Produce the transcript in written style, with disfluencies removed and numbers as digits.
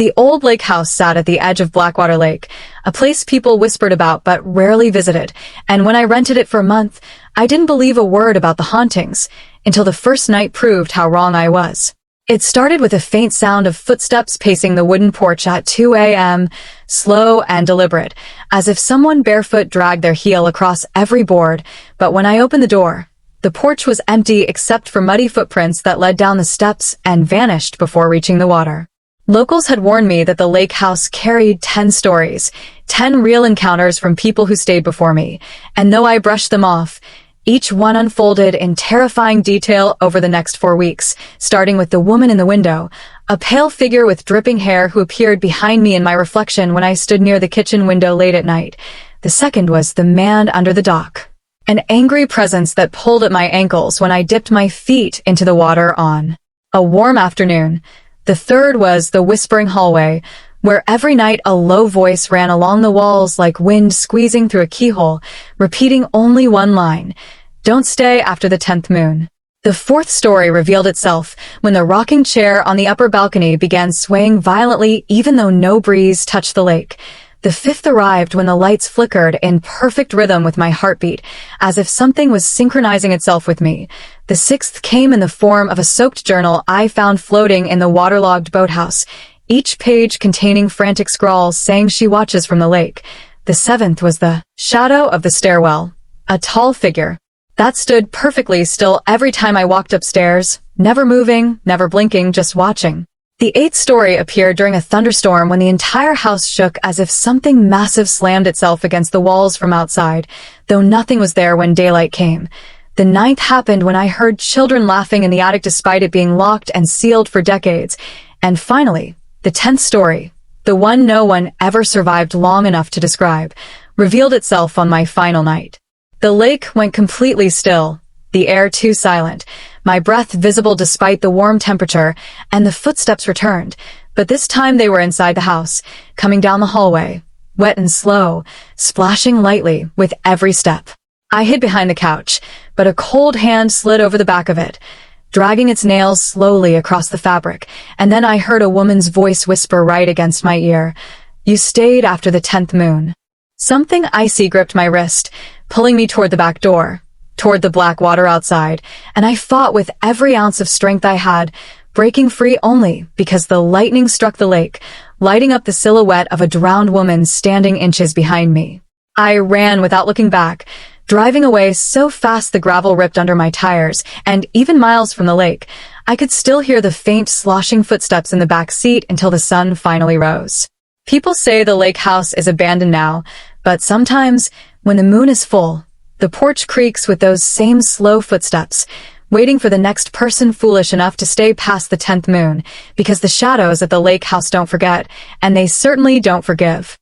The old lake house sat at the edge of Blackwater Lake, a place people whispered about but rarely visited, and when I rented it for a month, I didn't believe a word about the hauntings, until the first night proved how wrong I was. It started with a faint sound of footsteps pacing the wooden porch at 2 a.m., slow and deliberate, as if someone barefoot dragged their heel across every board, but when I opened the door, the porch was empty except for muddy footprints that led down the steps and vanished before reaching the water. Locals had warned me that the lake house carried 10 stories, 10 real encounters from people who stayed before me, and though I brushed them off, each one unfolded in terrifying detail over the next 4 weeks, starting with the woman in the window, a pale figure with dripping hair who appeared behind me in my reflection when I stood near the kitchen window late at night. The second was the man under the dock, an angry presence that pulled at my ankles when I dipped my feet into the water on a warm afternoon. The third was the whispering hallway, where every night a low voice ran along the walls like wind squeezing through a keyhole, repeating only one line, "Don't stay after the 10th moon." The fourth story revealed itself when the rocking chair on the upper balcony began swaying violently even though no breeze touched the lake. The fifth arrived when the lights flickered in perfect rhythm with my heartbeat, as if something was synchronizing itself with me. The sixth came in the form of a soaked journal I found floating in the waterlogged boathouse, each page containing frantic scrawls saying she watches from the lake. The seventh was the shadow of the stairwell, a tall figure that stood perfectly still every time I walked upstairs, never moving, never blinking, just watching. The eighth story appeared during a thunderstorm when the entire house shook as if something massive slammed itself against the walls from outside, though nothing was there when daylight came. The ninth happened when I heard children laughing in the attic despite it being locked and sealed for decades. And finally, the 10th story, the one no one ever survived long enough to describe, revealed itself on my final night. The lake went completely still, the air too silent, my breath visible despite the warm temperature, and the footsteps returned, but this time they were inside the house, coming down the hallway, wet and slow, splashing lightly with every step. I hid behind the couch, but a cold hand slid over the back of it, dragging its nails slowly across the fabric, and then I heard a woman's voice whisper right against my ear, "You stayed after the 10th moon." Something icy gripped my wrist, pulling me toward the back door, toward the black water outside, and I fought with every ounce of strength I had, breaking free only because the lightning struck the lake, lighting up the silhouette of a drowned woman standing inches behind me. I ran without looking back, driving away so fast the gravel ripped under my tires, and even miles from the lake, I could still hear the faint sloshing footsteps in the back seat until the sun finally rose. People say the lake house is abandoned now, but sometimes, when the moon is full, the porch creaks with those same slow footsteps, waiting for the next person foolish enough to stay past the 10th moon, because the shadows at the lake house don't forget, and they certainly don't forgive.